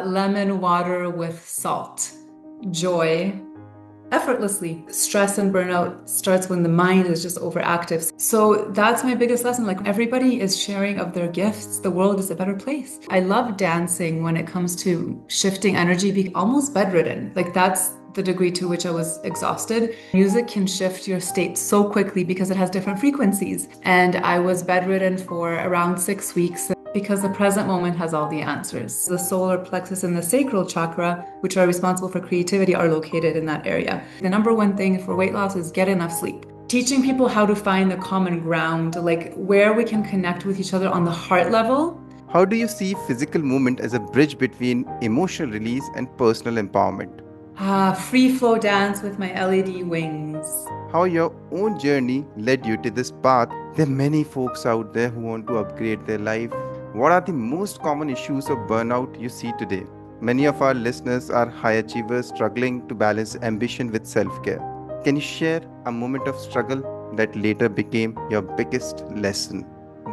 Lemon water with salt. Joy, effortlessly. Stress and burnout starts when the mind is just overactive. So that's my biggest lesson. Like everybody is sharing of their gifts. The world is a better place. I love dancing when it comes to shifting energy, be almost bedridden. Like that's the degree to which I was exhausted. Music can shift your state so quickly because it has different frequencies. And I was bedridden for around 6 weeks because the present moment has all the answers. The solar plexus and the sacral chakra, which are responsible for creativity, are located in that area. The number one thing for weight loss is get enough sleep. Teaching people how to find the common ground, like where we can connect with each other on the heart level. How do you see physical movement as a bridge between emotional release and personal empowerment? Free flow dance with my LED wings. How your own journey led you to this path? There are many folks out there who want to upgrade their life. What are the most common issues of burnout you see today? Many of our listeners are high achievers struggling to balance ambition with self-care. Can you share a moment of struggle that later became your biggest lesson?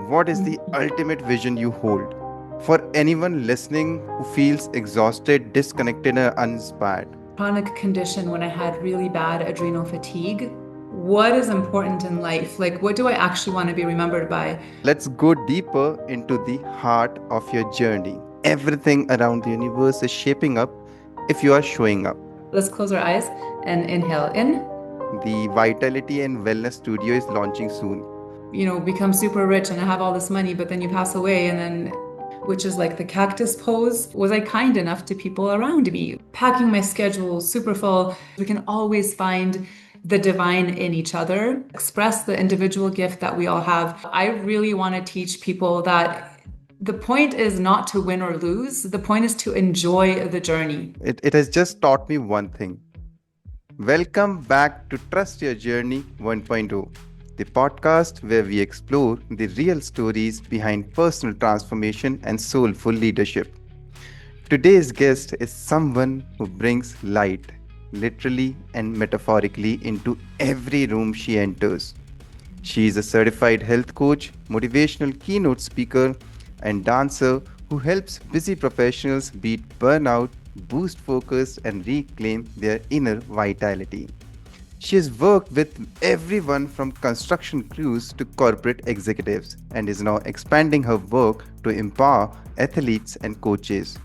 What is the ultimate vision you hold? For anyone listening who feels exhausted, disconnected, and uninspired. Chronic condition when I had really bad adrenal fatigue. What is important in life? Like, what do I actually want to be remembered by? Let's go deeper into the heart of your journey. Everything around the universe is shaping up if you are showing up. Let's close our eyes and inhale in. The Vitality and Wellness Studio is launching soon. Become super rich and I have all this money, but then you pass away and then, which is like the cactus pose. Was I kind enough to people around me? Packing my schedule super full. We can always find the divine in each other, express the individual gift that we all have. I really want to teach people that the point is not to win or lose. The point is to enjoy the journey. It has just taught me one thing. Welcome back to Trust Your Journey 1.0, the podcast where we explore the real stories behind personal transformation and soulful leadership. Today's guest is someone who brings light, literally and metaphorically, into every room she enters. She is a certified health coach, motivational keynote speaker, and dancer who helps busy professionals beat burnout, boost focus, and reclaim their inner vitality. She has worked with everyone from construction crews to corporate executives and is now expanding her work to empower athletes and coaches.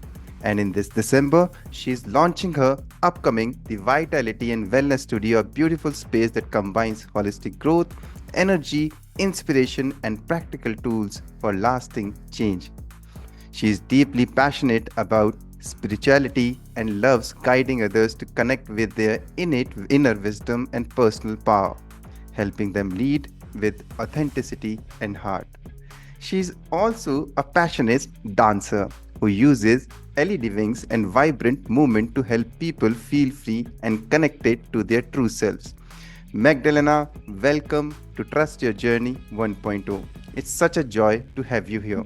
And in this December, she is launching her upcoming The Vitality and Wellness Studio, a beautiful space that combines holistic growth, energy, inspiration, and practical tools for lasting change. She is deeply passionate about spirituality and loves guiding others to connect with their innate inner wisdom and personal power, helping them lead with authenticity and heart. She is also a passionate dancer who uses LED wings and vibrant movement to help people feel free and connected to their true selves. Magdalena, welcome to Trust Your Journey 1.0. It's such a joy to have you here.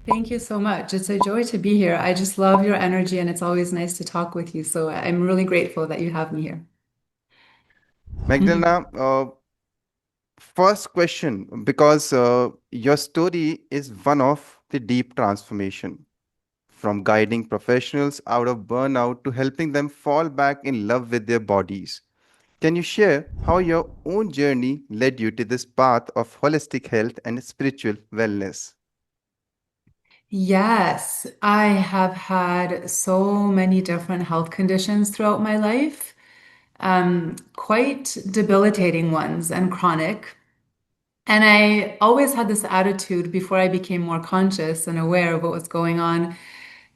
Thank you so much. It's a joy to be here. I just love your energy and it's always nice to talk with you. So I'm really grateful that you have me here. Magdalena, first question, because your story is one of the deep transformation, from guiding professionals out of burnout to helping them fall back in love with their bodies. Can you share how your own journey led you to this path of holistic health and spiritual wellness? Yes, I have had so many different health conditions throughout my life, quite debilitating ones and chronic. And I always had this attitude before I became more conscious and aware of what was going on,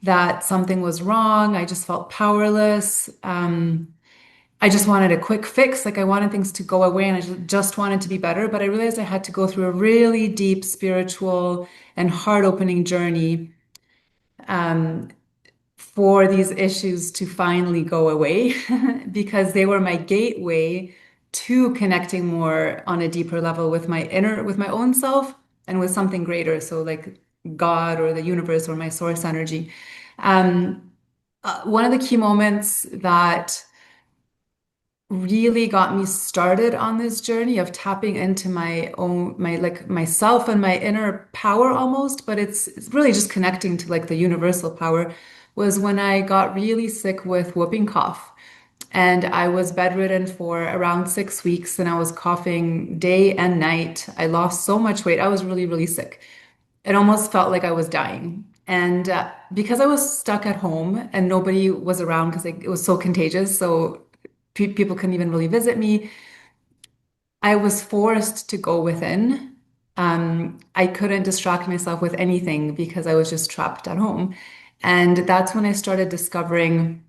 that something was wrong. I just felt powerless. I just wanted a quick fix. Like I wanted things to go away and I just wanted to be better. But I realized I had to go through a really deep spiritual and heart-opening journey for these issues to finally go away because they were my gateway to connecting more on a deeper level with with my own self and with something greater. So like God or the universe or my source energy. Um, One of the key moments that really got me started on this journey of tapping into my own, like myself and my inner power almost, but it's really just connecting to like the universal power, was when I got really sick with whooping cough. And I was bedridden for around 6 weeks and I was coughing day and night. I lost so much weight. I was really, really sick. It almost felt like I was dying. And because I was stuck at home and nobody was around because it was so contagious, so people couldn't even really visit me, I was forced to go within. I couldn't distract myself with anything because I was just trapped at home. And that's when I started discovering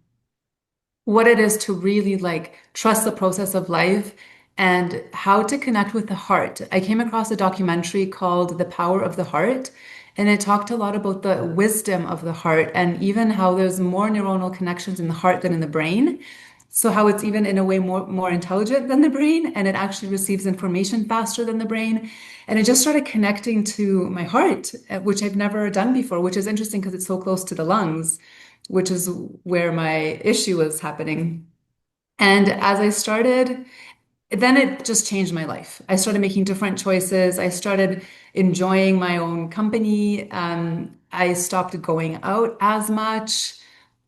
what it is to really like trust the process of life and how to connect with the heart. I came across a documentary called The Power of the Heart, and it talked a lot about the wisdom of the heart and even how there's more neuronal connections in the heart than in the brain. So how it's even in a way more intelligent than the brain, and it actually receives information faster than the brain. And it just started connecting to my heart, which I've never done before, which is interesting because it's so close to the lungs, which is where my issue was happening. And as I started, then it just changed my life. I started making different choices. I started enjoying my own company. I stopped going out as much,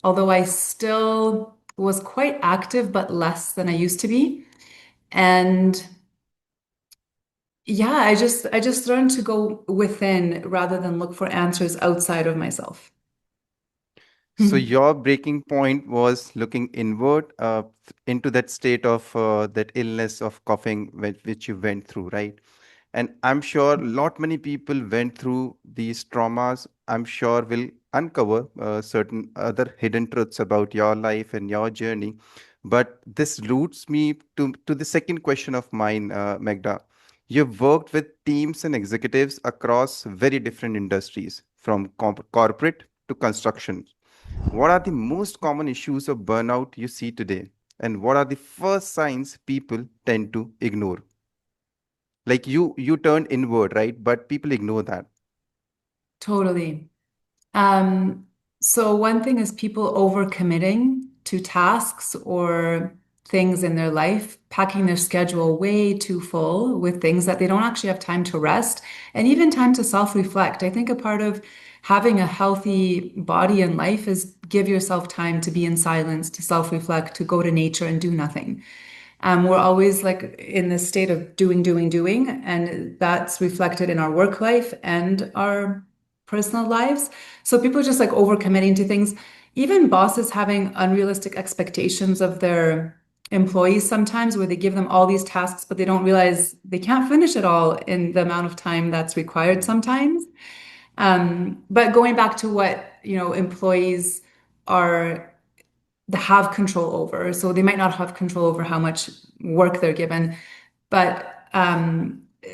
although I still was quite active, but less than I used to be. And yeah, I just learned to go within rather than look for answers outside of myself. So your breaking point was looking inward into that state of that illness of coughing which you went through, right? And I'm sure lot many people went through these traumas. I'm sure will uncover certain other hidden truths about your life and your journey. But this roots me to the second question of mine, Magda. You've worked with teams and executives across very different industries, from corporate to construction. What are the most common issues of burnout you see today? And what are the first signs people tend to ignore? Like you turned inward, right? But people ignore that. Totally. Um, so one thing is people overcommitting to tasks or things in their life, packing their schedule way too full with things that they don't actually have time to rest and even time to self-reflect. I think a part of having a healthy body and life is give yourself time to be in silence, to self-reflect, to go to nature and do nothing. We're always like in this state of doing, doing, doing, and that's reflected in our work life and our personal lives. So people are just like overcommitting to things. Even bosses having unrealistic expectations of their employees sometimes, where they give them all these tasks, but they don't realize they can't finish it all in the amount of time that's required sometimes. But going back to what, employees are have control over. So they might not have control over how much work they're given, but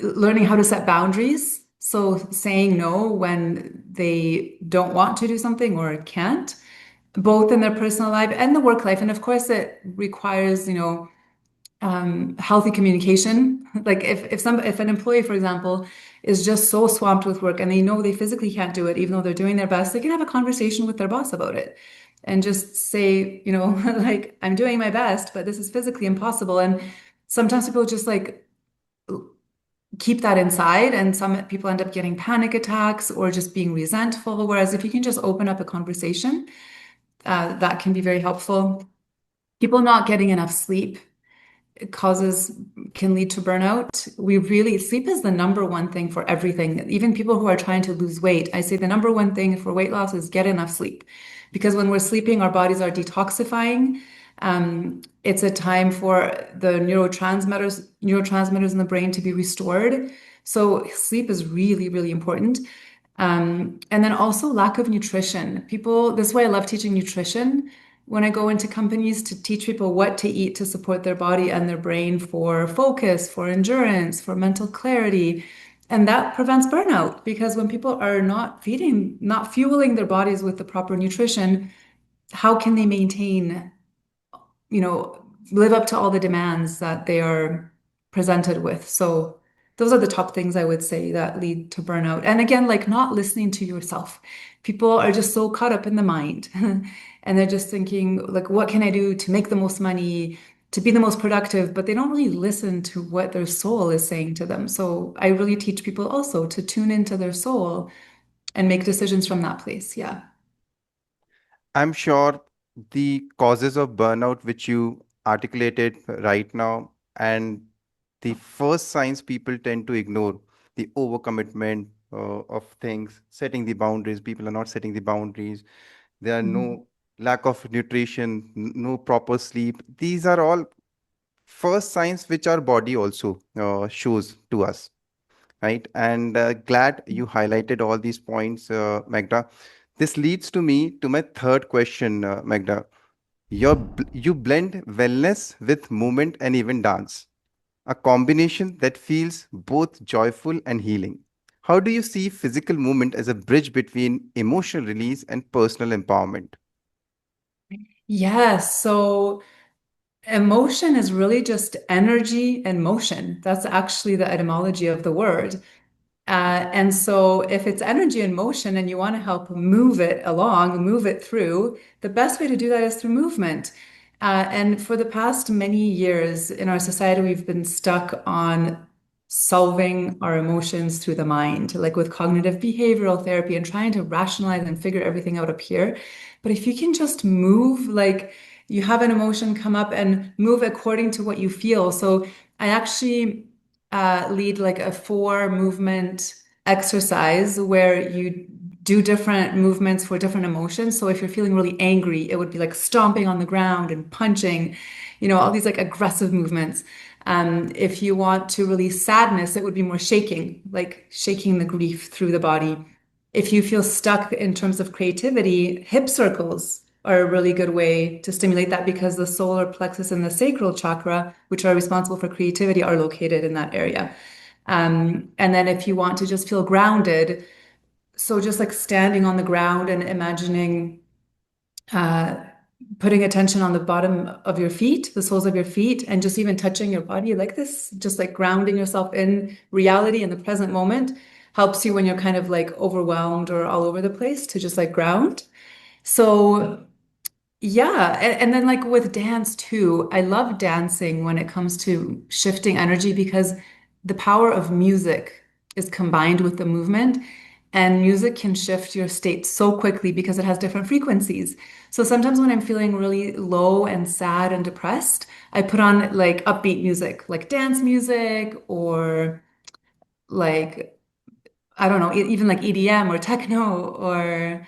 learning how to set boundaries. So saying no when they don't want to do something or can't, both in their personal life and the work life. And of course, it requires, healthy communication. Like if an employee, for example, is just so swamped with work and they know they physically can't do it, even though they're doing their best, they can have a conversation with their boss about it and just say, like, I'm doing my best, but this is physically impossible. And sometimes people just like keep that inside, and some people end up getting panic attacks or just being resentful. Whereas if you can just open up a conversation, that can be very helpful. People not getting enough sleep causes can lead to burnout. Sleep is the number one thing for everything. Even people who are trying to lose weight, I say the number one thing for weight loss is get enough sleep. Because when we're sleeping, our bodies are detoxifying. It's a time for the neurotransmitters in the brain to be restored. So sleep is really, really important. And then also lack of nutrition. This is why I love teaching nutrition when I go into companies to teach people what to eat to support their body and their brain for focus, for endurance, for mental clarity. And that prevents burnout because when people are not fueling their bodies with the proper nutrition, how can they maintain, live up to all the demands that they are presented with? So those are the top things I would say that lead to burnout. And again, like not listening to yourself. People are just so caught up in the mind and they're just thinking, like, what can I do to make the most money, to be the most productive, but they don't really listen to what their soul is saying to them. So I really teach people also to tune into their soul and make decisions from that place. Yeah. I'm sure the causes of burnout, which you articulated right now, and the first signs people tend to ignore, the overcommitment of things, setting the boundaries. People are not setting the boundaries. There are Mhm. no lack of nutrition, no proper sleep. These are all first signs which our body also shows to us, right? And glad you highlighted all these points, Magda. This leads to me to my third question, Magda. You blend wellness with movement and even dance, a combination that feels both joyful and healing. How do you see physical movement as a bridge between emotional release and personal empowerment? Yes. So emotion is really just energy and motion. That's actually the etymology of the word. And so, if it's energy in motion and you want to help move it along, move it through, the best way to do that is through movement. And for the past many years in our society, we've been stuck on solving our emotions through the mind, like with cognitive behavioral therapy and trying to rationalize and figure everything out up here. But if you can just move, like you have an emotion come up and move according to what you feel. So, I actually lead like a 4 movement exercise where you do different movements for different emotions. So if you're feeling really angry, it would be like stomping on the ground and punching, all these like aggressive movements. If you want to release sadness, it would be more shaking, like shaking the grief through the body. If you feel stuck in terms of creativity, hip circles are a really good way to stimulate that because the solar plexus and the sacral chakra, which are responsible for creativity, are located in that area. And then if you want to just feel grounded, so just like standing on the ground and imagining uh, putting attention on the bottom of your feet, the soles of your feet, and just even touching your body like this, just like grounding yourself in reality in the present moment helps you when you're kind of like overwhelmed or all over the place to just like ground. So yeah, and then like with dance too, I love dancing when it comes to shifting energy because the power of music is combined with the movement, and music can shift your state so quickly because it has different frequencies. So sometimes when I'm feeling really low and sad and depressed, I put on like upbeat music, like dance music or like I don't know, even like EDM or techno or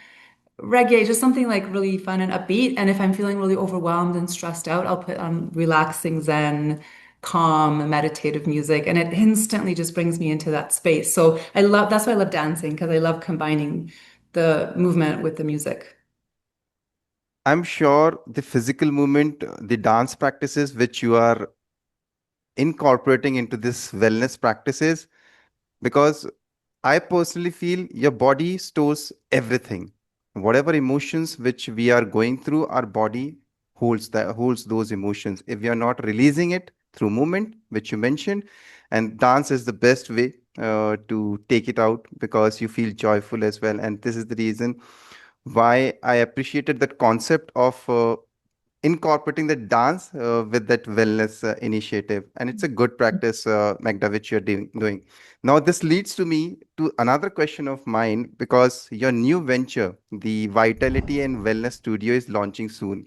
reggae, just something like really fun and upbeat. And if I'm feeling really overwhelmed and stressed out, I'll put on relaxing Zen, calm, meditative music, and it instantly just brings me into that space. So that's why I love dancing because I love combining the movement with the music. I'm sure the physical movement, the dance practices which you are incorporating into this wellness practices, because I personally feel your body stores everything. Whatever emotions which we are going through, our body holds those emotions. If we are not releasing it through movement, which you mentioned, and dance is the best way to take it out because you feel joyful as well. And this is the reason why I appreciated that concept of incorporating the dance with that wellness initiative. And it's a good practice, Magda, which you're doing. Now, this leads to me to another question of mine because your new venture, the Vitality and Wellness Studio, is launching soon.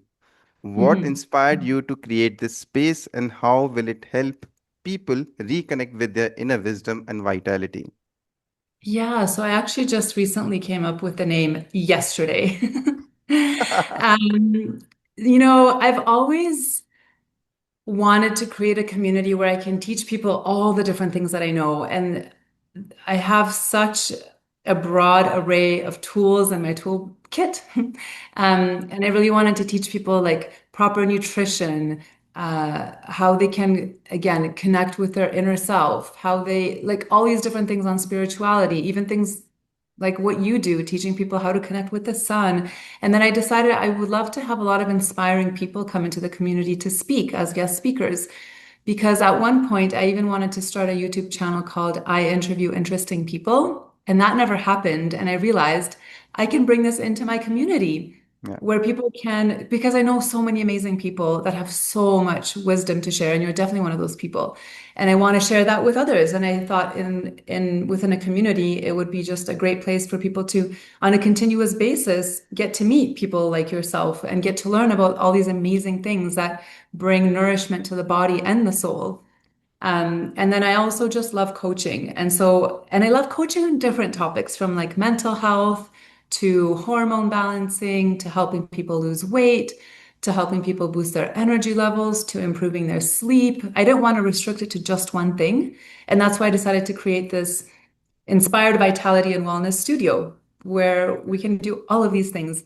What Mhm. inspired you to create this space and how will it help people reconnect with their inner wisdom and vitality? Yeah, so I actually just recently came up with the name yesterday. Um, I've always wanted to create a community where I can teach people all the different things that I know. And I have such a broad array of tools in my toolkit. And I really wanted to teach people like proper nutrition, how they can, again, connect with their inner self, how they like all these different things on spirituality, even things like what you do, teaching people how to connect with the sun. And then I decided I would love to have a lot of inspiring people come into the community to speak as guest speakers. Because at one point, I even wanted to start a YouTube channel called I Interview Interesting People. And that never happened. And I realized I can bring this into my community. Yeah. where people can, because I know so many amazing people that have so much wisdom to share, and you're definitely one of those people. And I want to share that with others. And I thought in within a community, it would be just a great place for people to, on a continuous basis, get to meet people like yourself and get to learn about all these amazing things that bring nourishment to the body and the soul. And then I also just love coaching. And I love coaching on different topics from like mental health to hormone balancing to helping people lose weight to helping people boost their energy levels to improving their sleep. I didn't want to restrict it to just one thing. And that's why I decided to create this Inspired Vitality and Wellness Studio, where we can do all of these things.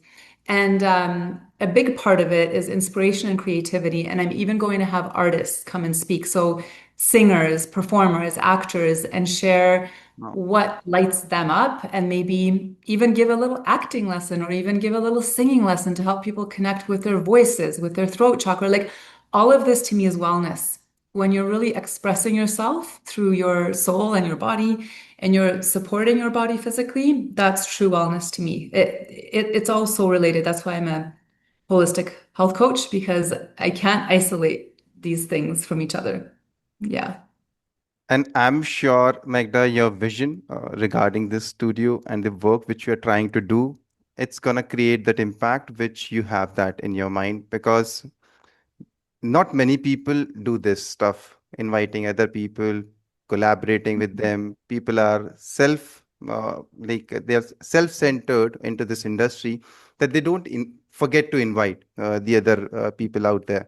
And a big part of it is inspiration and creativity. And I'm even going to have artists come and speak. So, singers, performers, actors, and share Wow. what lights them up, and maybe even give a little acting lesson or even give a little singing lesson to help people connect with their voices, with their throat chakra. Like all of this to me is wellness. When you're really expressing yourself through your soul and your body, and you're supporting your body physically, that's true wellness to me. It's all so related. That's why I'm a holistic health coach because I can't isolate these things from each other. Yeah. And I'm sure, Magda, your vision regarding this studio and the work which you're trying to do, it's gonna create that impact which you have that in your mind, because not many people do this stuff, inviting other people, collaborating with them. People are they're self-centered into this industry, that they don't forget to invite the other people out there.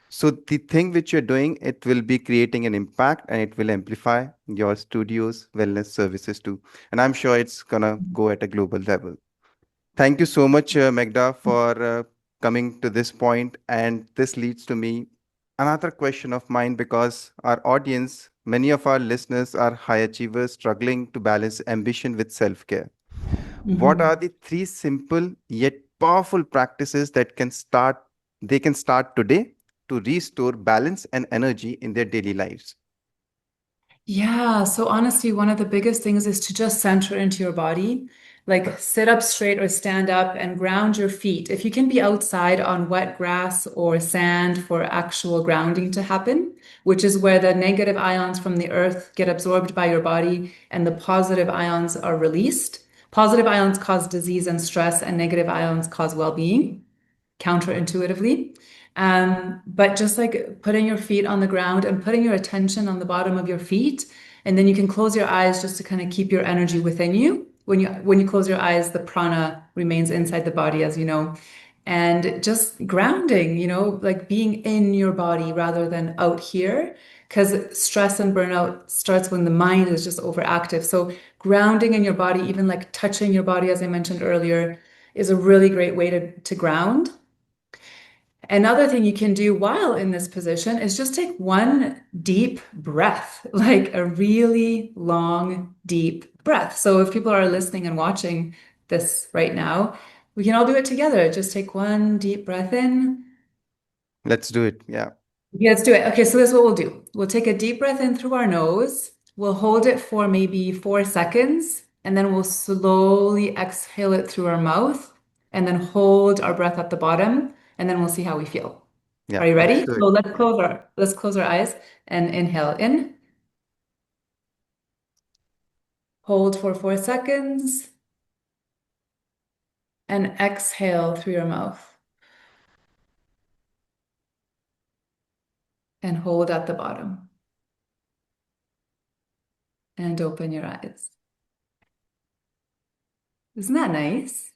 So the thing which you're doing, it will be creating an impact, and it will amplify your studio's wellness services too. And I'm sure it's gonna go at a global level. Thank you so much, Magda, for coming to this point. And this leads to me another question of mine, because our audience, many of our listeners are high achievers struggling to balance ambition with self care. What are Mhm. the three simple yet powerful practices that they can start today to restore balance and energy in their daily lives? Yeah, so honestly, one of the biggest things is to just center into your body, like sit up straight or stand up and ground your feet. If you can be outside on wet grass or sand for actual grounding to happen, which is where the negative ions from the earth get absorbed by your body and the positive ions are released. Positive ions cause disease and stress, and negative ions cause well-being counterintuitively. But just like putting your feet on the ground and putting your attention on the bottom of your feet, and then you can close your eyes just to kind of keep your energy within you. When you close your eyes, the prana remains inside the body, as you know. And just grounding, like being in your body rather than out here. Because stress and burnout starts when the mind is just overactive. So grounding in your body, even like touching your body, as I mentioned earlier, is a really great way to ground. Another thing you can do while in this position is just take one deep breath, like a really long, deep breath. So if people are listening and watching this right now, we can all do it together. Just take one deep breath in. Let's do it. Yeah. Yeah, let's do it. Okay, so this is what we'll do. We'll take a deep breath in through our nose. We'll hold it for maybe 4 seconds, and then we'll slowly exhale it through our mouth, and then hold our breath at the bottom, and then we'll see how we feel. Yeah. Are you Let's ready? do So it. Yeah. let's close our eyes and inhale in, hold for 4 seconds, and exhale through your mouth and hold at the bottom and open your eyes. Isn't that nice?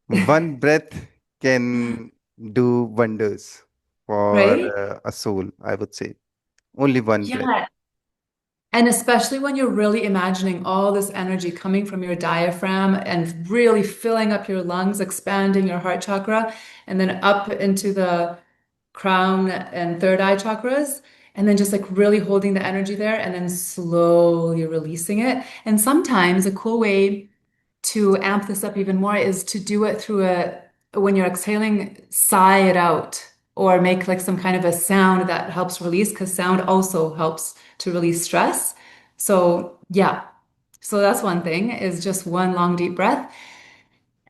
One breath can do wonders for Right? a soul, I would say. Only one breath. Yeah. And especially when you're really imagining all this energy coming from your diaphragm and really filling up your lungs, expanding your heart chakra, and then up into the crown and third eye chakras, and then just like really holding the energy there and then slowly releasing it. And sometimes a cool way to amp this up even more is to do it through when you're exhaling, sigh it out or make like some kind of a sound that helps release because sound also helps to release stress. So, yeah. So that's one thing is just one long deep breath.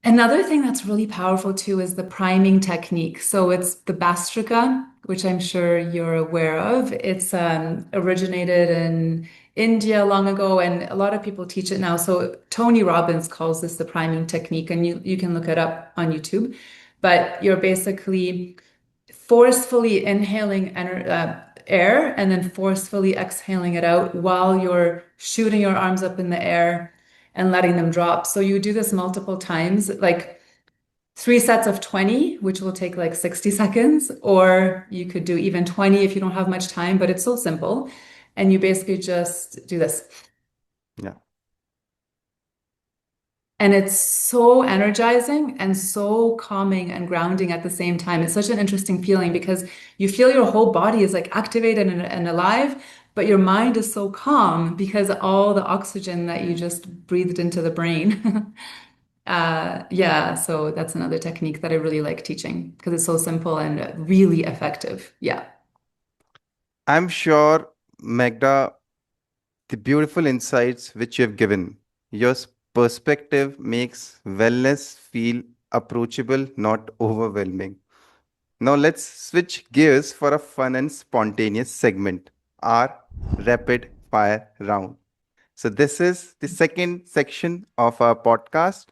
Another thing that's really powerful too is the priming technique. So it's the Bastrika, which I'm sure you're aware of. It's originated in India long ago, and a lot of people teach it now. So Tony Robbins calls this the priming technique, and you can look it up on YouTube. But you're basically forcefully inhaling air and then forcefully exhaling it out while you're shooting your arms up in the air and letting them drop. So you do this multiple times, like 3 sets of 20, which will take like 60 seconds, or you could do even 20 if you don't have much time, but it's so simple. And you basically just do this. Yeah. And it's so energizing and so calming and grounding at the same time. It's such an interesting feeling because you feel your whole body is like activated and alive, but your mind is so calm because all the oxygen that you just breathed into the brain. Yeah, so that's another technique that I really like teaching because it's so simple and really effective. Yeah. I'm sure, Magda, the beautiful insights which you have given, your perspective makes wellness feel approachable, not overwhelming. Now let's switch gears for a fun and spontaneous segment, our rapid fire round. So this is the second section of our podcast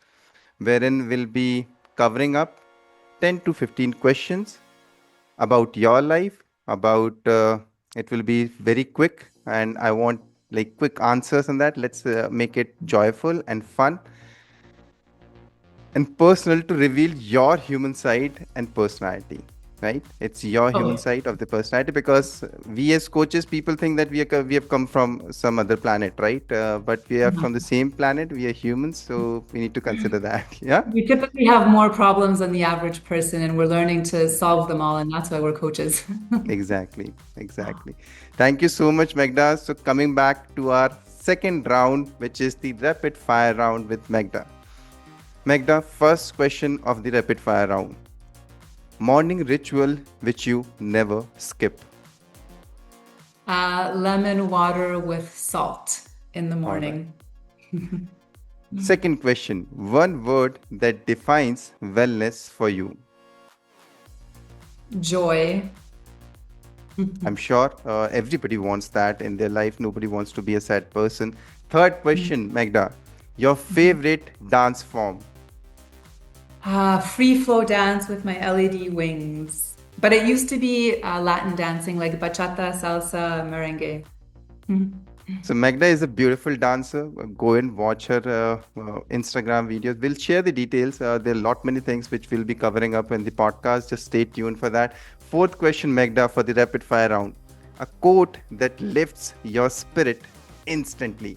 wherein we'll be covering up 10 to 15 questions about your life, about it will be very quick and I want like quick answers on that. Let's make it joyful and fun and personal to reveal your human side and personality, right? It's your human Oh, side of the personality because we as coaches, people think that we have come from some other planet, right? But we are from the same planet. We are humans, so we need to consider that. Yeah, we typically have more problems than the average person, and we're learning to solve them all, and that's why we're coaches. exactly. Thank you so much, Magda. So coming back to our second round, which is the rapid fire round with Magda. Magda, first question of the rapid fire round. Morning ritual which you never skip. Lemon water with salt in the All right. morning. Second question. One word that defines wellness for you. Joy. I'm sure everybody wants that in their life. Nobody wants to be a sad person. Third question, Magda. Your favorite dance form. Free flow dance with my LED wings. But it used to be Latin dancing like bachata, salsa, merengue. So Magda is a beautiful dancer. Go and watch her Instagram videos. We'll share the details. There are a lot many things which we'll be covering up in the podcast. Just stay tuned for that. Fourth question, Magda, for the rapid fire round. A quote that lifts your spirit instantly.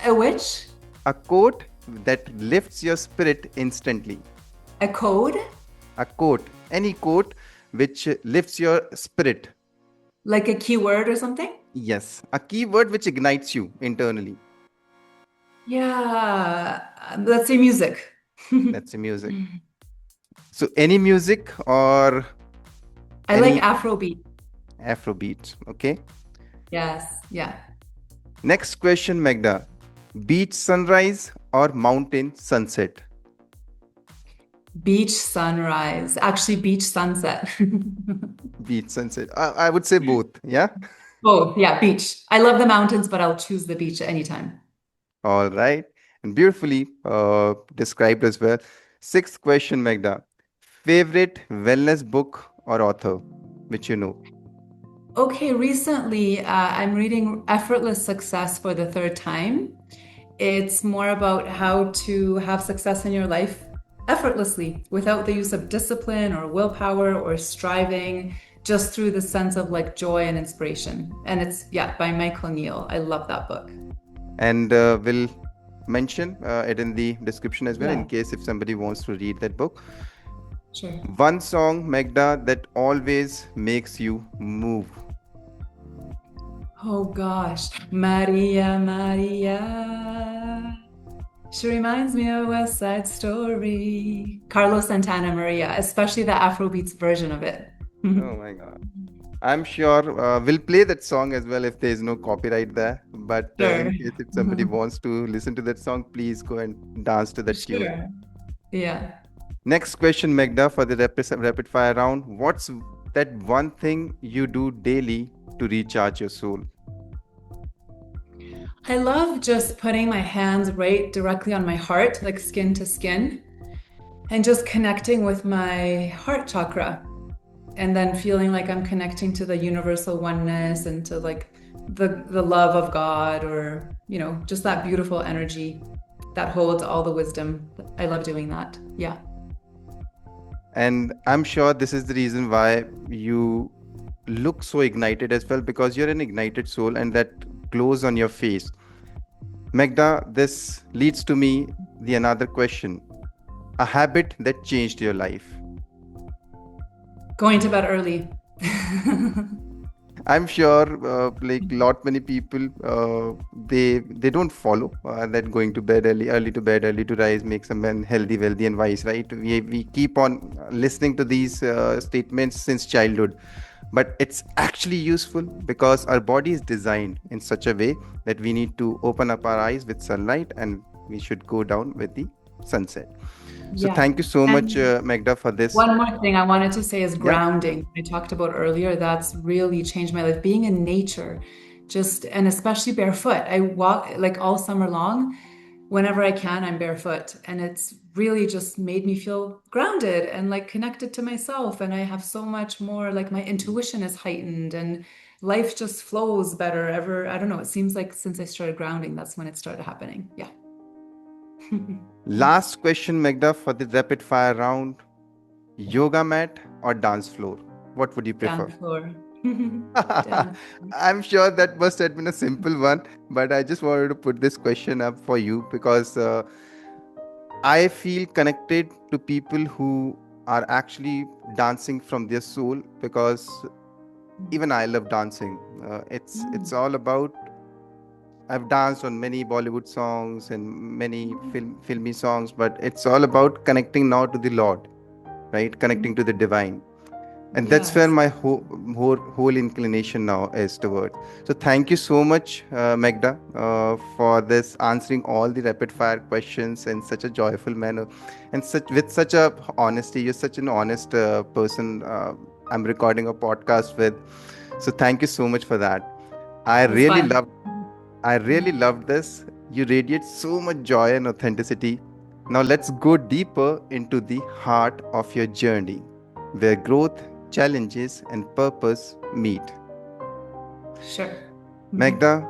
A which? A quote that lifts your spirit instantly. A code? A quote, any quote which lifts your spirit. Like a keyword or something? Yes, a keyword which ignites you internally. Yeah, let's say music. That's the music. So any music or I like any Afrobeat. Afrobeat, okay? Yes, yeah. Next question, Magda. Beach sunrise or mountain sunset? Beach sunrise. Actually, beach sunset. Beach sunset. I would say both, yeah? Oh, yeah, beach. I love the mountains, but I'll choose the beach anytime. All right. And beautifully described as well. Sixth question, Magda. Favorite wellness book or author, which you know? Okay, recently I'm reading Effortless Success for the third time. It's more about how to have success in your life effortlessly without the use of discipline or willpower or striving, just through the sense of like joy and inspiration. And it's, yeah, by Michael Neal. I love that book. And we'll mention it in the description as well Yeah. in case if somebody wants to read that book. Sure. One song, Magda, that always makes you move. Oh gosh, Maria, Maria. She reminds me of West Side Story. Carlos Santana Maria, especially the Afrobeats version of it. Oh my God. I'm sure we'll play that song as well if there is no copyright there. But Sure. in case if somebody wants to listen to that song, please go and dance to that tune. Sure. Yeah. Next question, Magda, for the rapid fire round. What's that one thing you do daily to recharge your soul? I love just putting my hands right directly on my heart, like skin to skin, and just connecting with my heart chakra. And then feeling like I'm connecting to the universal oneness and to like the love of God, or, just that beautiful energy that holds all the wisdom. I love doing that. Yeah. And I'm sure this is the reason why you look so ignited as well, because you're an ignited soul and that glows on your face. Magda, this leads to me the another question. A habit that changed your life. Going to bed early. I'm sure, like lot many people, they don't follow that going to bed early to bed, early to rise makes a man healthy, wealthy, and wise. Right? We keep on listening to these statements since childhood, but it's actually useful because our body is designed in such a way that we need to open up our eyes with sunlight, and we should go down with the sunset. So Yeah. thank you so much, And Magda, for this. one more thing I wanted to say is Yeah. grounding. I talked about earlier, that's really changed my life. Being in nature, and especially barefoot. I walk like all summer long. Whenever I can, I'm barefoot. And it's really just made me feel grounded and like connected to myself. And I have so much more, like my intuition is heightened and life just flows better. I don't know, it seems like since I started grounding, that's when it started happening. Yeah. Last question, Magda, for the rapid fire round. Yoga mat or dance floor? What would you prefer? Dance floor. Dance. I'm sure that must have been a simple one, but I just wanted to put this question up for you because I feel connected to people who are actually dancing from their soul, because even I love dancing. It's all about. I've danced on many Bollywood songs and many filmy songs, but it's all about connecting now to the Lord, right? Connecting to the divine. And that's where Yes. my whole inclination now is towards. So thank you so much, Magda, for this answering all the rapid fire questions in such a joyful manner and with such a honesty. You're such an honest person. I'm recording a podcast with. So thank you so much for that. I It was really fun. loved. I really loved this. You radiate so much joy and authenticity. Now let's go deeper into the heart of your journey, where growth, challenges, and purpose meet. Sure. Magda,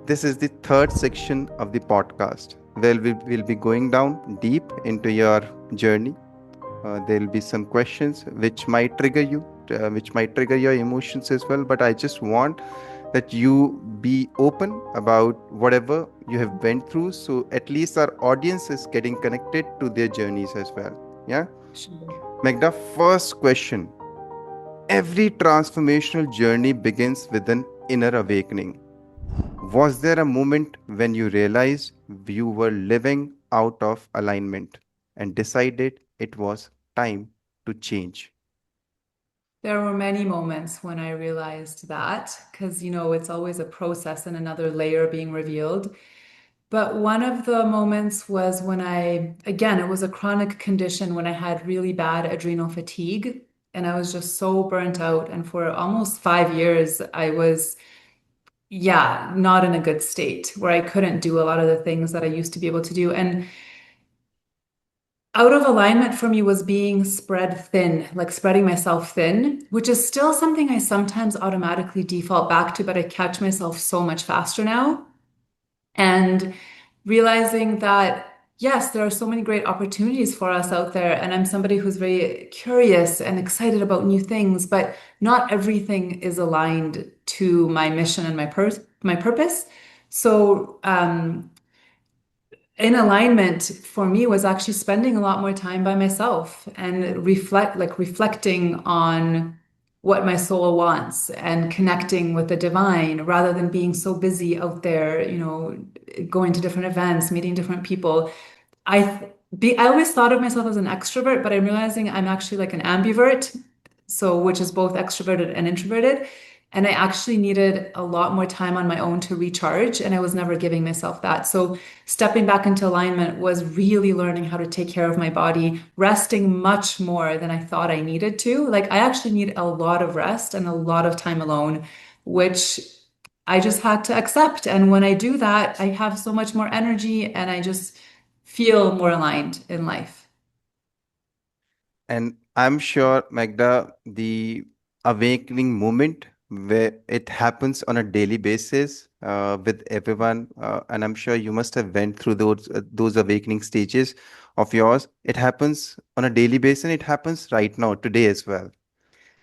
this is the third section of the podcast where we will be going down deep into your journey. There will be some questions which might trigger you, which might trigger your emotions as well. But I just want that you be open about whatever you have went through, so at least our audience is getting connected to their journeys as well. Yeah. Sure. Magda, first question. Every transformational journey begins with an inner awakening. Was there a moment when you realized you were living out of alignment and decided it was time to change? There were many moments when I realized that, because, it's always a process and another layer being revealed. But one of the moments was when again, it was a chronic condition when I had really bad adrenal fatigue and I was just so burnt out. And for almost 5 years, I was, yeah, not in a good state where I couldn't do a lot of the things that I used to be able to do. And out of alignment for me was being spread thin, like spreading myself thin, which is still something I sometimes automatically default back to, but I catch myself so much faster now. And realizing that, yes, there are so many great opportunities for us out there. And I'm somebody who's very curious and excited about new things, but not everything is aligned to my mission and my purpose. So, in alignment for me was actually spending a lot more time by myself and reflecting on what my soul wants and connecting with the divine rather than being so busy out there, going to different events, meeting different people. I always thought of myself as an extrovert, but I'm realizing I'm actually like an ambivert, so which is both extroverted and introverted. And I actually needed a lot more time on my own to recharge, and I was never giving myself that. So, stepping back into alignment was really learning how to take care of my body, resting much more than I thought I needed to. Like, I actually need a lot of rest and a lot of time alone, which I just had to accept. And when I do that, I have so much more energy and I just feel more aligned in life. And I'm sure, Magda, the awakening moment where it happens on a daily basis with everyone, and I'm sure you must have went through those awakening stages of yours. It happens on a daily basis, and it happens right now, today as well.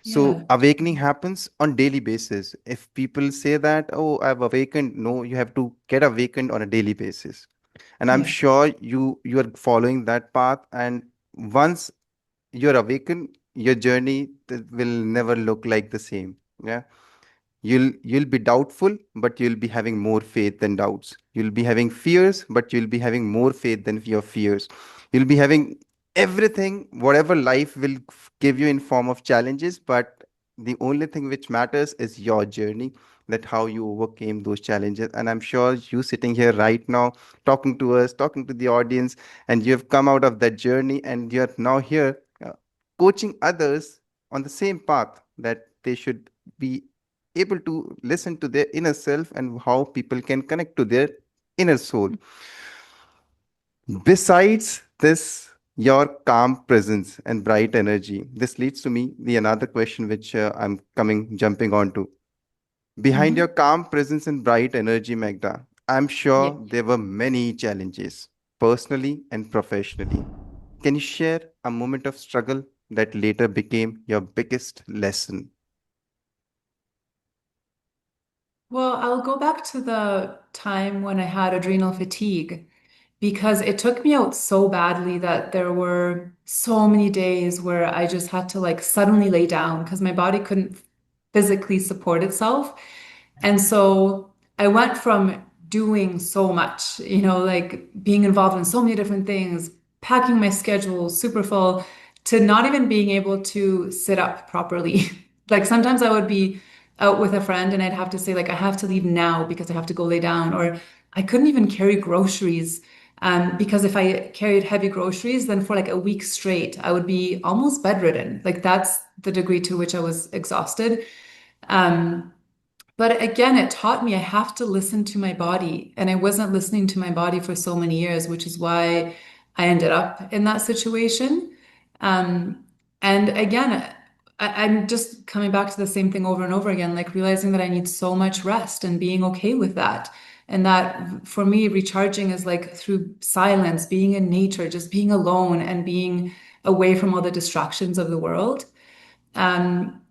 So Yeah. awakening happens on daily basis. If people say that, oh, I've awakened, no, you have to get awakened on a daily basis. And I'm Yeah. sure you are following that path. And once you're awakened, your journey will never look like the same. Yeah, you'll be doubtful, but you'll be having more faith than doubts. You'll be having fears, but you'll be having more faith than your fears. You'll be having everything, whatever life will give you in form of challenges, but the only thing which matters is your journey, that how you overcame those challenges. And I'm sure you sitting here right now talking to us, talking to the audience, and you have come out of that journey, and you're now here coaching others on the same path, that they should be able to listen to their inner self and how people can connect to their inner soul. Besides this, your calm presence and bright energy, this leads to me the another question which I'm coming jumping on to. Behind your Mhm. calm presence and bright energy, Magda, I'm Yeah. sure there were many challenges, personally and professionally. Can you share a moment of struggle that later became your biggest lesson? Well, I'll go back to the time when I had adrenal fatigue because it took me out so badly that there were so many days where I just had to like suddenly lay down because my body couldn't physically support itself. And so I went from doing so much, like being involved in so many different things, packing my schedule super full, to not even being able to sit up properly. Like sometimes I would be out with a friend and I'd have to say, like, I have to leave now because I have to go lay down, or I couldn't even carry groceries. Because if I carried heavy groceries, then for like a week straight, I would be almost bedridden. Like that's the degree to which I was exhausted. Um, but again, it taught me I have to listen to my body. And I wasn't listening to my body for so many years, which is why I ended up in that situation. Um, and again, I'm just coming back to the same thing over and over again, like realizing that I need so much rest and being okay with that. And that for me, recharging is like through silence, being in nature, just being alone and being away from all the distractions of the world. Um,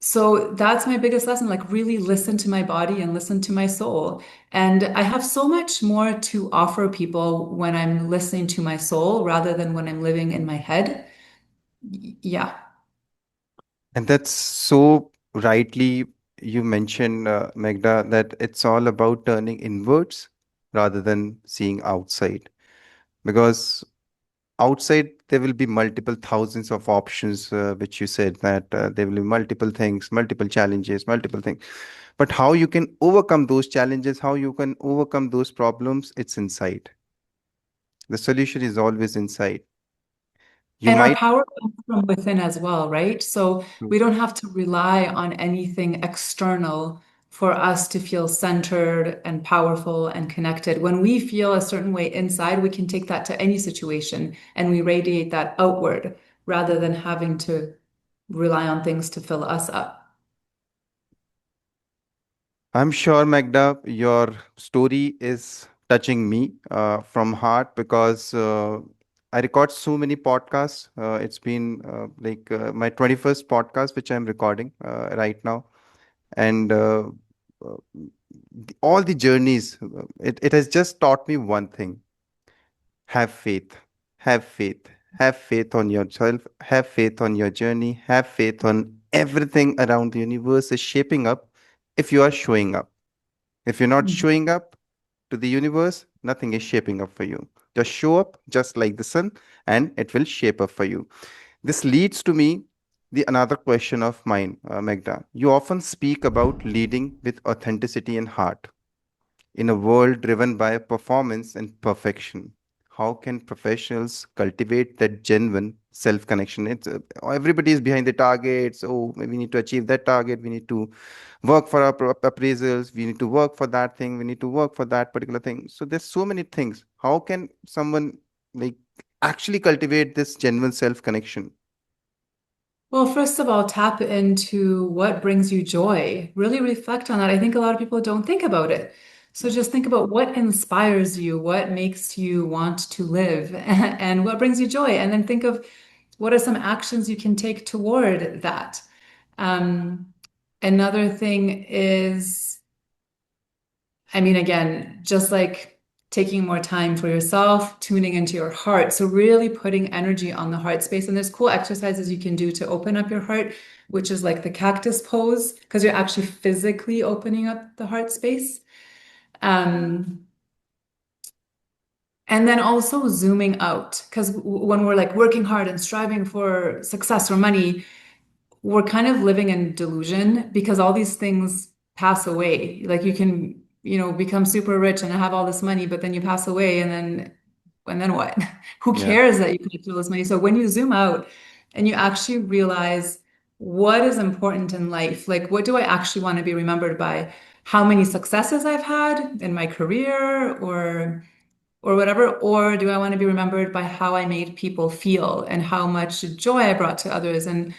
so that's my biggest lesson, like really listen to my body and listen to my soul. And I have so much more to offer people when I'm listening to my soul rather than when I'm living in my head. Yeah. And that's so rightly you mentioned, Magda, that it's all about turning inwards rather than seeing outside. Because outside, there will be multiple thousands of options, which you said that there will be multiple things, multiple challenges, multiple things. But how you can overcome those challenges, how you can overcome those problems, it's inside. The solution is always inside. You And our might. power comes from within as well, right? So we don't have to rely on anything external for us to feel centered and powerful and connected. When we feel a certain way inside, we can take that to any situation and we radiate that outward rather than having to rely on things to fill us up. I'm sure, Magda, your story is touching me from heart, because I record so many podcasts. It's been my 21st podcast, which I'm recording right now. And uh, all the journeys, it has just taught me one thing: have faith, have faith, have faith on yourself, have faith on your journey, have faith on everything around the universe is shaping up if you are showing up. If you're not Mhm. showing up to the universe, nothing is shaping up for you. Just show up just like the sun, and it will shape up for you. This leads to me The another question of mine, Megda. You often speak about leading with authenticity and heart. In a world driven by performance and perfection, how can professionals cultivate that genuine self connection? It's everybody is behind the targets. Oh, we need to achieve that target. We need to work for our appraisals. We need to work for that thing. We need to work for that particular thing. So there's so many things. How can someone like actually cultivate this genuine self connection? Well, first of all, tap into what brings you joy. Really reflect on that. I think a lot of people don't think about it. So just think about what inspires you, what makes you want to live, and what brings you joy. And then think of what are some actions you can take toward that. Um, Another thing is, I mean, again, just like taking more time for yourself, tuning into your heart. So really putting energy on the heart space. And there's cool exercises you can do to open up your heart, which is like the cactus pose, because you're actually physically opening up the heart space. Um, and then also zooming out, because when we're like working hard and striving for success or money, we're kind of living in delusion because all these things pass away. Like you can, become super rich and have all this money, but then you pass away and then what? Who Yeah. cares that you collected all this money? So when you zoom out and you actually realize what is important in life, like what do I actually want to be remembered by? How many successes I've had in my career or whatever, or do I want to be remembered by how I made people feel and how much joy I brought to others and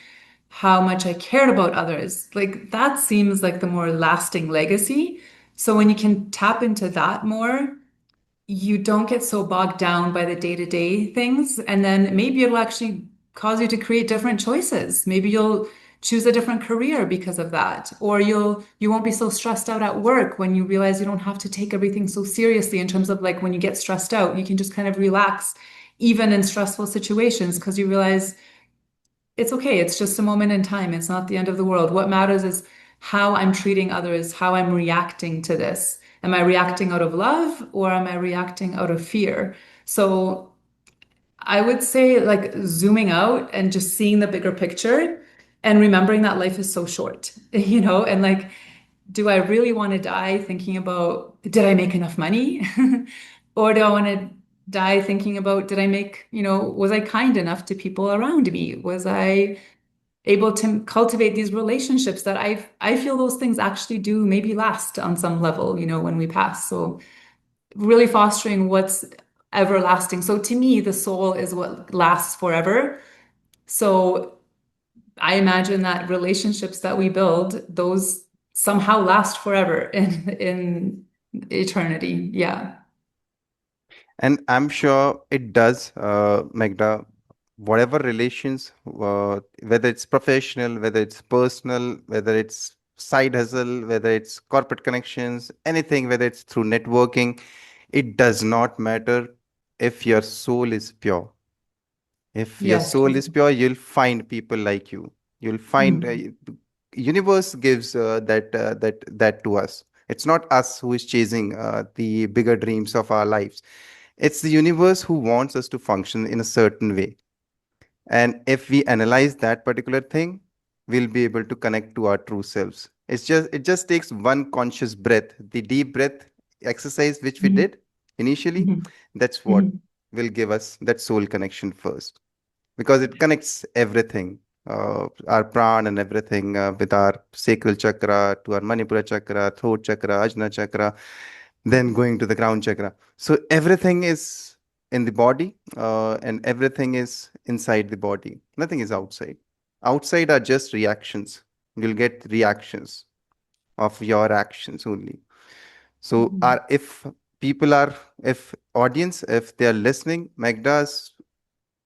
how much I cared about others? Like that seems like the more lasting legacy. So when you can tap into that more, you don't get so bogged down by the day-to-day things. And then maybe it'll actually cause you to create different choices. Maybe you'll choose a different career because of that. Or you won't be so stressed out at work when you realize you don't have to take everything so seriously in terms of like when you get stressed out, you can just kind of relax even in stressful situations because you realize it's okay. It's just a moment in time. It's not the end of the world. What matters is how I'm treating others, how I'm reacting to this. Am I reacting out of love or am I reacting out of fear? So I would say like zooming out and just seeing the bigger picture and remembering that life is so short, and like, do I really want to die thinking about, did I make enough money? Or do I want to die thinking about, did I make, was I kind enough to people around me? Was I able to cultivate these relationships that I feel those things actually do maybe last on some level, when we pass. So really fostering what's everlasting. So to me, the soul is what lasts forever. So I imagine that relationships that we build, those somehow last forever in eternity. Yeah. And I'm sure it does, Magda. Whatever relations, whether it's professional, whether it's personal, whether it's side hustle, whether it's corporate connections, anything, whether it's through networking, it does not matter if your soul is pure. If your Yes. soul is pure, you'll find people like you. You'll find Mhm. universe gives that to us. It's not us who is chasing the bigger dreams of our lives. It's the universe who wants us to function in a certain way. And if we analyze that particular thing, we'll be able to connect to our true selves. It just takes one conscious breath, the deep breath exercise which we Mhm. did initially. Mhm. That's what Mhm. will give us that soul connection first, because it connects everything, our pran and everything, with our sacral chakra to our manipura chakra, throat chakra, ajna chakra, then going to the crown chakra. So everything is in the body, and everything is inside the body. Nothing is outside. Outside are just reactions. You'll get reactions of your actions only. So Mhm. people are, if audience, if they are listening, Magda's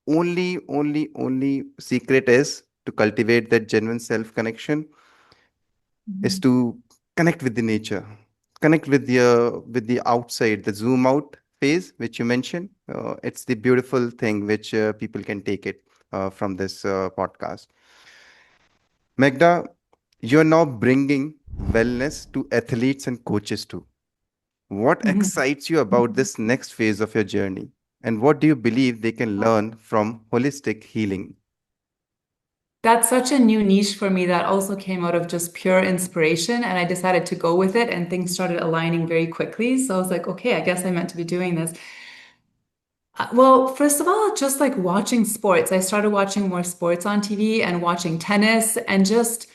only secret is to cultivate that genuine self connection, is Mhm. to connect with the nature, connect with the outside, the zoom out phase which you mentioned. It's the beautiful thing which people can take it from this podcast. Magda, you're now bringing wellness to athletes and coaches too. What Mhm. excites you about this next phase of your journey, and what do you believe they can learn from holistic healing? That's such a new niche for me that also came out of just pure inspiration. And I decided to go with it, and things started aligning very quickly. So I was like, okay, I guess I meant to be doing this. Well, first of all, just like watching sports. I started watching more sports on TV and watching tennis and just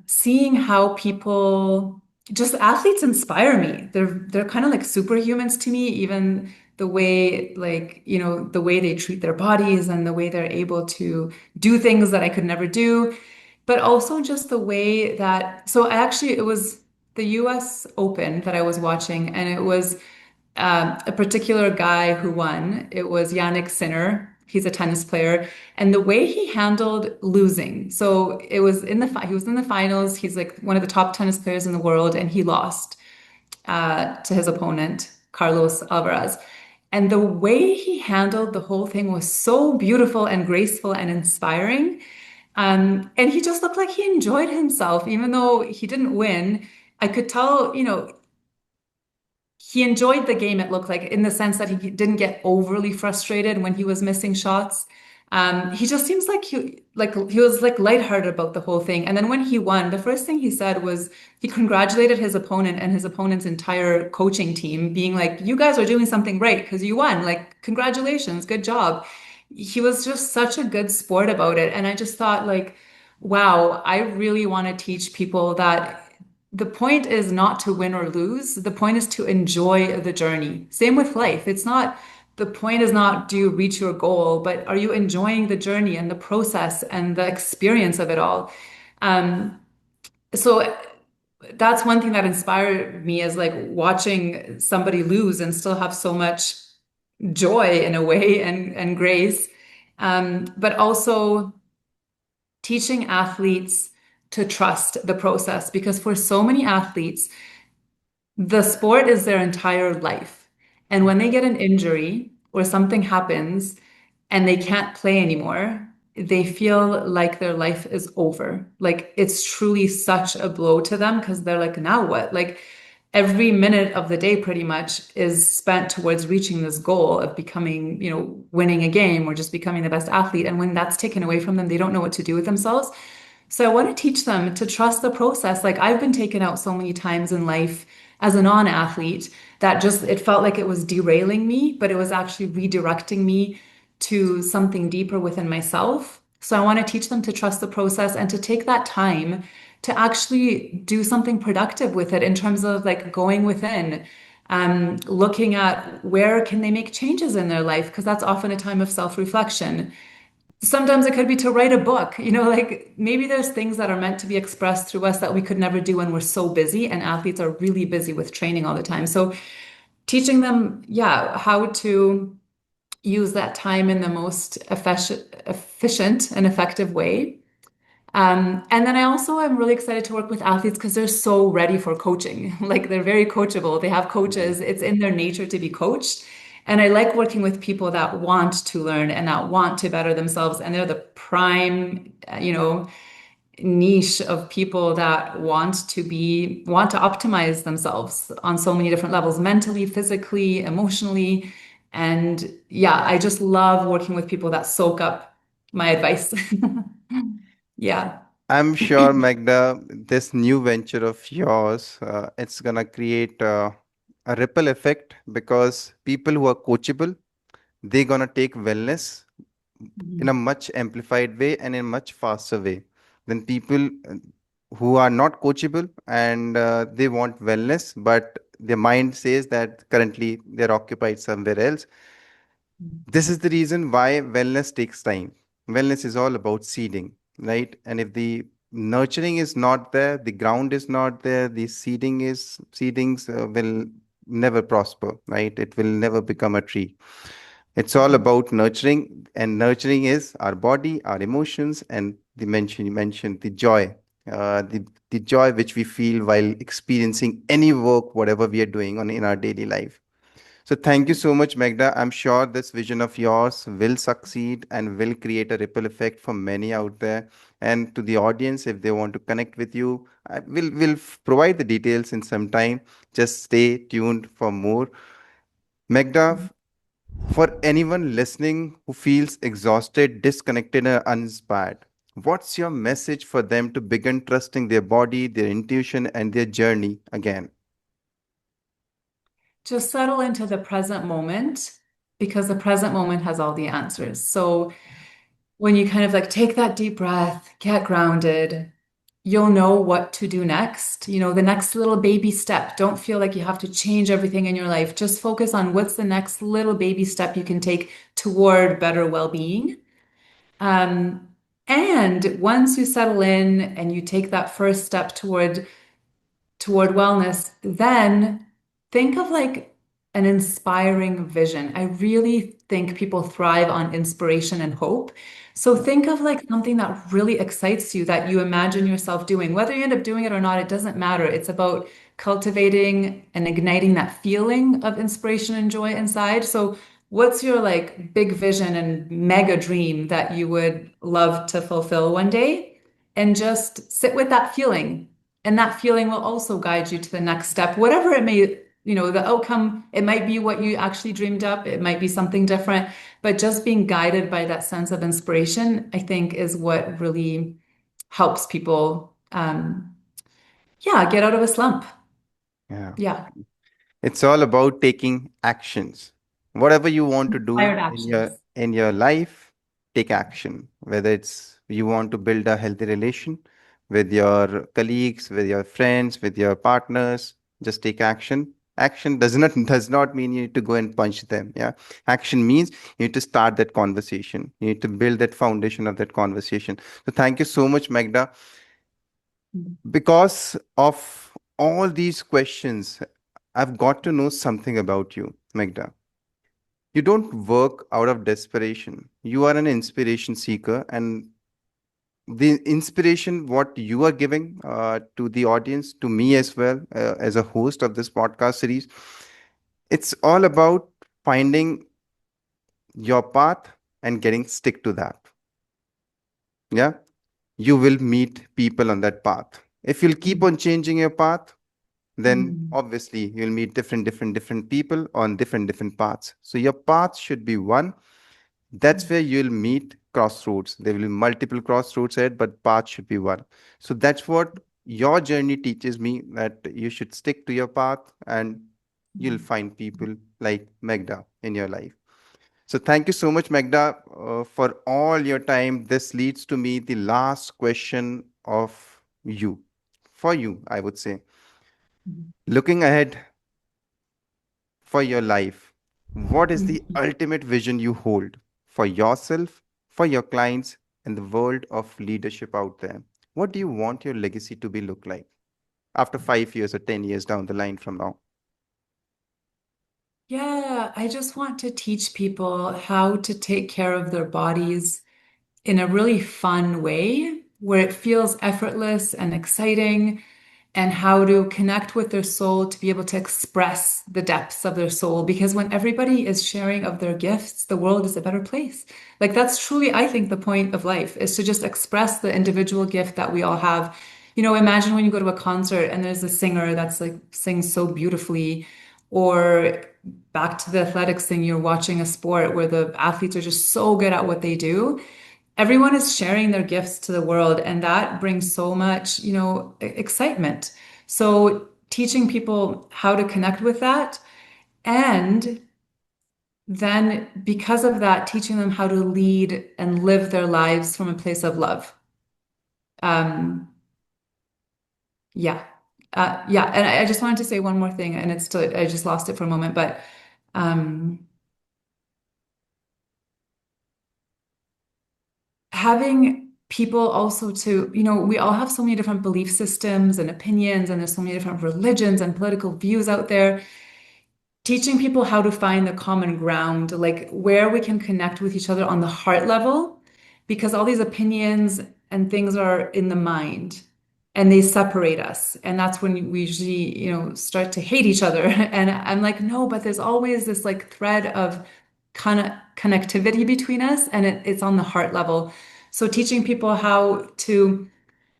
seeing how people, just athletes inspire me. They're kind of like superhumans to me, even the way like, the way they treat their bodies and the way they're able to do things that I could never do, but also just the way that, so I actually, it was the US Open that I was watching, and it was a particular guy who won. It was Yannick Sinner. He's a tennis player, and the way he handled losing. So it was he was in the finals. He's like one of the top tennis players in the world, and he lost to his opponent, Carlos Alcaraz. And the way he handled the whole thing was so beautiful and graceful and inspiring. And he just looked like he enjoyed himself, even though he didn't win. I could tell, he enjoyed the game, it looked like, in the sense that he didn't get overly frustrated when he was missing shots. He just seems like he was like lighthearted about the whole thing. And then when he won, the first thing he said was he congratulated his opponent and his opponent's entire coaching team, being like, "You guys are doing something right because you won. Like, congratulations, good job." He was just such a good sport about it. And I just thought, like, wow, I really want to teach people that the point is not to win or lose. The point is to enjoy the journey. Same with life. The point is not do you reach your goal, but are you enjoying the journey and the process and the experience of it all? Um, so that's one thing that inspired me, is like watching somebody lose and still have so much joy in a way, and grace. But also teaching athletes to trust the process, because for so many athletes, the sport is their entire life. And when they get an injury or something happens and they can't play anymore, they feel like their life is over. Like it's truly such a blow to them, because they're like, now what? Like every minute of the day pretty much is spent towards reaching this goal of becoming, winning a game or just becoming the best athlete. And when that's taken away from them, they don't know what to do with themselves. So I want to teach them to trust the process. Like I've been taken out so many times in life as a non-athlete that just it felt like it was derailing me, but it was actually redirecting me to something deeper within myself. So I want to teach them to trust the process and to take that time to actually do something productive with it, in terms of like going within, looking at where can they make changes in their life, because that's often a time of self-reflection. Sometimes it could be to write a book, like maybe there's things that are meant to be expressed through us that we could never do when we're so busy, and athletes are really busy with training all the time. So teaching them, yeah, how to use that time in the most efficient and effective way. And then I also am really excited to work with athletes because they're so ready for coaching. Like they're very coachable. They have Right. coaches. It's in their nature to be coached. And I like working with people that want to learn and that want to better themselves. And they're the prime, niche of people that want to optimize themselves on so many different levels, mentally, physically, emotionally. And yeah, I just love working with people that soak up my advice. Yeah. I'm sure, Magda, this new venture of yours, it's gonna create a ripple effect because people who are coachable, they're gonna take wellness in a Mhm. much amplified way and in a much faster way than people who are not coachable and they want wellness, but their mind says that currently they're occupied somewhere else. This is the reason why wellness takes time. Wellness is all about seeding, right? And if the nurturing is not there, the ground is not there, the seedings will never prosper, right? It will never become a tree. It's all Mhm. about nurturing, and nurturing is our body, our emotions, and you mentioned the joy, the joy which we feel while experiencing any work, whatever we are doing on in our daily life. So thank you so much, Magda. I'm sure this vision of yours will succeed and will create a ripple effect for many out there. And to the audience, if they want to connect with you, we'll provide the details in some time. Just stay tuned for more. Magda, For anyone listening who feels exhausted, disconnected, or uninspired, what's your message for them to begin trusting their body, their intuition, and their journey again? Just settle into the present moment because the present moment has all the answers. So when you kind of like take that deep breath, get grounded, you'll know what to do next. The next little baby step. Don't feel like you have to change everything in your life. Just focus on what's the next little baby step you can take toward better well-being. Um, and once you settle in and you take that first step toward wellness, then think of like an inspiring vision. I really think people thrive on inspiration and hope. So think of like something that really excites you that you imagine yourself doing. Whether you end up doing it or not, it doesn't matter. It's about cultivating and igniting that feeling of inspiration and joy inside. So what's your like big vision and mega dream that you would love to fulfill one day? And just sit with that feeling, and that feeling will also guide you to the next step, whatever it may, the outcome, it might be what you actually dreamed up, it might be something different, but just being guided by that sense of inspiration, I think, is what really helps people, yeah, get out of a slump. Yeah. Yeah. It's all about taking actions. Whatever you want to do Inspired in your actions. in your life, take action. Whether it's you want to build a healthy relation with your colleagues, with your friends, with your partners, just take action. Action does not mean you need to go and punch them. Yeah. Action means you need to start that conversation. You need to build that foundation of that conversation. So thank you so much, Magda. Because of all these questions, I've got to know something about you, Magda. You don't work out of desperation. You are an inspiration seeker, and the inspiration what you are giving to the audience, to me as well, as a host of this podcast series, it's all about finding your path and getting stick to that. Yeah, you will meet people on that path. If you'll keep on changing your path, then Mhm. obviously you'll meet different people on different paths. So your path should be one. That's where you'll meet crossroads. There will be multiple crossroads ahead, but path should be one. So that's what your journey teaches me, that you should stick to your path and you'll find people like Magda in your life. So thank you so much, Magda, for all your time. This leads to me the last question of you, for you, I would say. Looking ahead for your life, what is the Mhm. ultimate vision you hold for yourself, for your clients, and the world of leadership out there? What do you want your legacy to be look like after 5 years or 10 years down the line from now? Yeah, I just want to teach people how to take care of their bodies in a really fun way where it feels effortless and exciting, and how to connect with their soul to be able to express the depths of their soul. Because when everybody is sharing of their gifts, the world is a better place. Like that's truly, I think, the point of life is to just express the individual gift that we all have. Imagine when you go to a concert and there's a singer that's like sings so beautifully, or back to the athletics thing, you're watching a sport where the athletes are just so good at what they do. Everyone is sharing their gifts to the world, and that brings so much, excitement. So teaching people how to connect with that, and then because of that, teaching them how to lead and live their lives from a place of love. Um, yeah. Yeah. And I just wanted to say one more thing, and it's still, I just lost it for a moment, but um, having people also to, we all have so many different belief systems and opinions, and there's so many different religions and political views out there. Teaching people how to find the common ground, like where we can connect with each other on the heart level, because all these opinions and things are in the mind and they separate us. And that's when we usually, start to hate each other. And I'm like, no, but there's always this like thread of connectivity between us, and it's on the heart level. So teaching people how to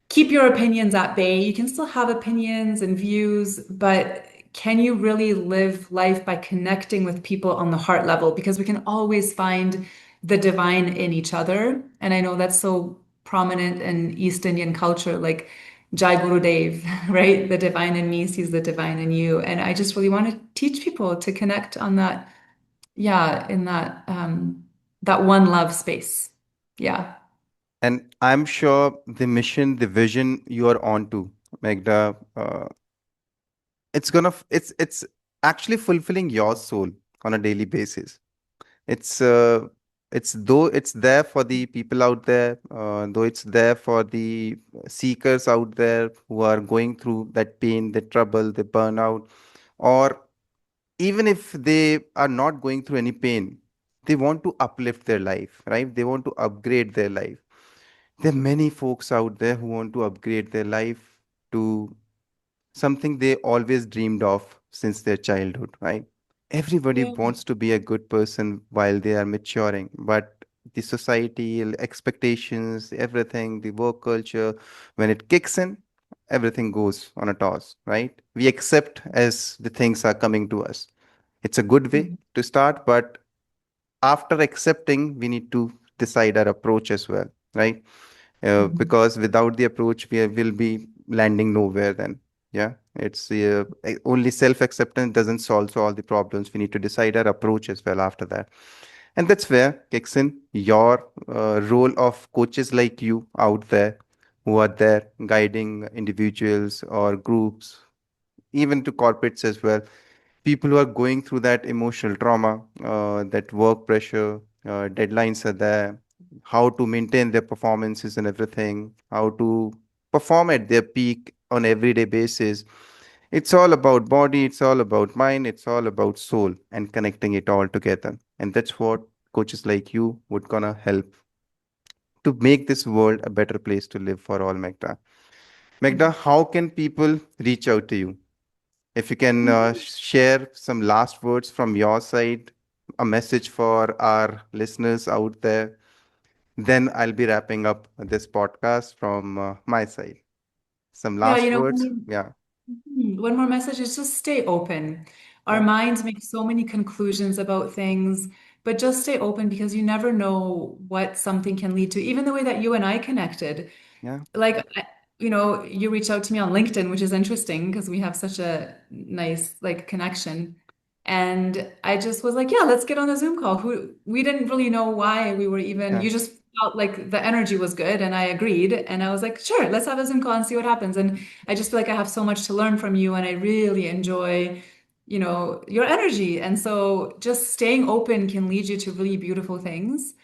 keep your opinions at bay. You can still have opinions and views, but can you really live life by connecting with people on the heart level? Because we can always find the divine in each other. And I know that's so prominent in East Indian culture, like Jai Guru Dev, right? The divine in me sees the divine in you. And I just really want to teach people to connect on that, yeah, in that one love space. Yeah. And I'm sure the mission, the vision you are on to, Magda, it's actually fulfilling your soul on a daily basis. It's though it's there for the people out there, though it's there for the seekers out there who are going through that pain, the trouble, the burnout, or even if they are not going through any pain, they want to uplift their life, right? They want to upgrade their life. There are many folks out there who want to upgrade their life to something they always dreamed of since their childhood, right? Everybody Yeah. wants to be a good person while they are maturing, but the society, expectations, everything, the work culture, when it kicks in, everything goes on a toss, right? We accept as the things are coming to us. It's a good way Mhm. to start, but after accepting, we need to decide our approach as well, right? Mhm. Because without the approach, we will be landing nowhere then. Yeah, it's only self acceptance doesn't solve all the problems. We need to decide our approach as well after that. And that's where kicks in your role of coaches like you out there who are there guiding individuals or groups, even to corporates as well, people who are going through that emotional trauma, that work pressure, deadlines are there, how to maintain their performances and everything, how to perform at their peak on everyday basis. It's all about body, it's all about mind, it's all about soul and connecting it all together. And that's what coaches like you would gonna help to make this world a better place to live for all, Magda. Magda, how can people reach out to you? If you can Mhm. share some last words from your side, a message for our listeners out there, then I'll be wrapping up this podcast from my side. Some Yeah, last words? Yeah, one more message is just stay open. Our yeah, minds make so many conclusions about things, but just stay open because you never know what something can lead to. Even the way that you and I connected, yeah, like you reached out to me on LinkedIn, which is interesting because we have such a nice like connection. And I just was like, yeah, let's get on a Zoom call. Who we didn't really know why we were even, yeah. you just felt like the energy was good and I agreed. And I was like, sure, let's have a Zoom call and see what happens. And I just feel like I have so much to learn from you and I really enjoy, your energy. And so just staying open can lead you to really beautiful things.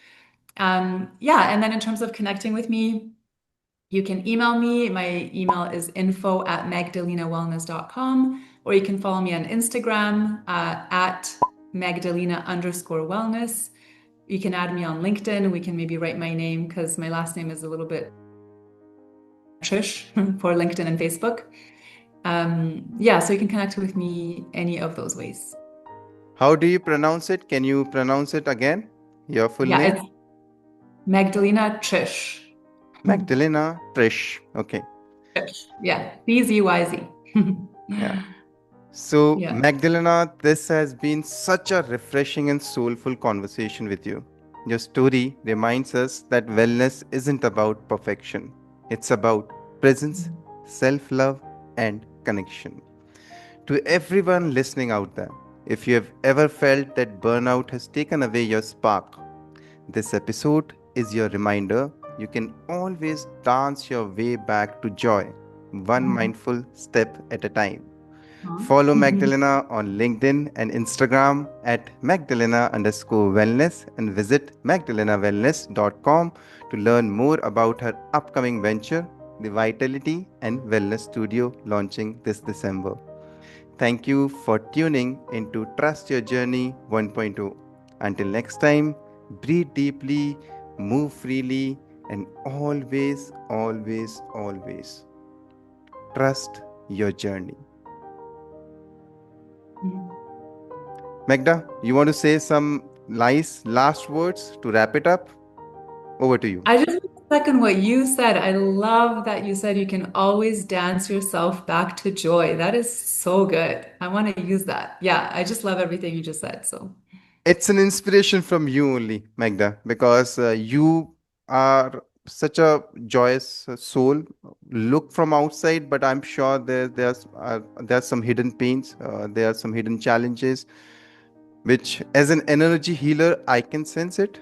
Yeah, and then in terms of connecting with me, you can email me. My email is info@magdalenawellness.com, or you can follow me on Instagram at Magdalena_wellness. You can add me on LinkedIn. We can maybe write my name because my last name is a little bit Trish for LinkedIn and Facebook. Yeah, so you can connect with me any of those ways. How do you pronounce it? Can you pronounce it again? Your full Yeah, name? it's Magdalena Trish. Magdalena Trish. Okay. Trish. Yeah, CZYZ. Yeah. So, Yeah. Magdalena, this has been such a refreshing and soulful conversation with you. Your story reminds us that wellness isn't about perfection, it's about presence, self love, and connection. To everyone listening out there, if you have ever felt that burnout has taken away your spark, this episode is your reminder you can always dance your way back to joy, one mindful step at a time. Follow Magdalena on LinkedIn and Instagram at Magdalena_wellness and visit magdalenawellness.com to learn more about her upcoming venture, the Vitality and Wellness Studio launching this December. Thank you for tuning into Trust Your Journey 1.0. Until next time, breathe deeply, move freely, and always, always, always trust your journey. Magda, you want to say some nice last words to wrap it up? Over to you. I just want to second what you said. I love that you said you can always dance yourself back to joy. That is so good. I want to use that. Yeah, I just love everything you just said. So, It's an inspiration from you only, Magda, because you are such a joyous soul. Look from outside, but I'm sure there's some hidden pains, there are some hidden challenges, which as an energy healer I can sense it.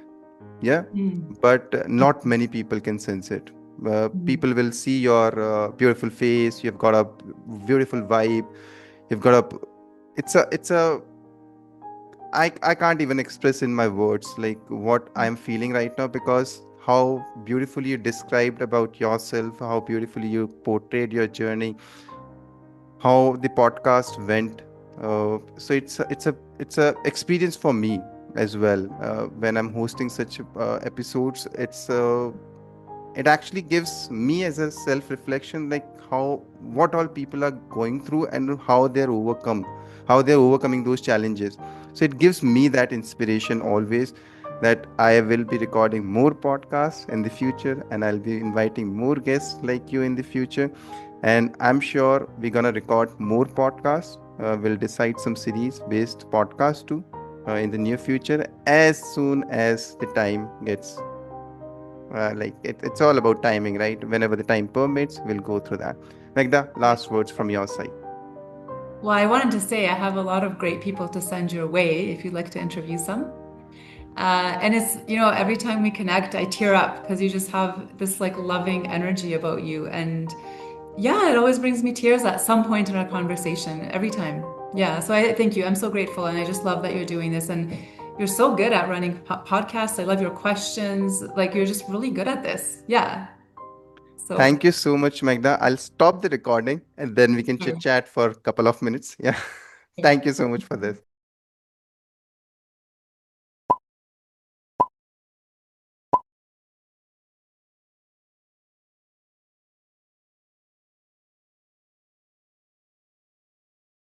Yeah, mm, but not many people can sense it. mm, People will see your beautiful face. You've got a beautiful vibe. You've got a. It's a I can't even express in my words like what I'm feeling right now, because how beautifully you described about yourself, how beautifully you portrayed your journey, how the podcast went. So it's a experience for me as well. When I'm hosting such episodes, it actually gives me as a self reflection, like how what all people are going through and how they're overcoming those challenges. So it gives me that inspiration always, that I will be recording more podcasts in the future, and I'll be inviting more guests like you in the future. And I'm sure we're gonna record more podcasts. We'll decide some series based podcasts too in the near future, as soon as the time gets it's all about timing, right? Whenever the time permits, we'll go through that. Magda, last words from your side. well, I wanted to say I have a lot of great people to send your way if you'd like to interview some. And it's, every time we connect, I tear up because you just have this like loving energy about you. And yeah, it always brings me tears at some point in our conversation, every time. Yeah, so I thank you. I'm so grateful. And I just love that you're doing this. And you're so good at running podcasts. I love your questions. Like, you're just really good at this. Yeah. So, Thank you so much, Magda. I'll stop the recording and then we can chit sure. chat for a couple of minutes. Yeah. Thank you so much for this.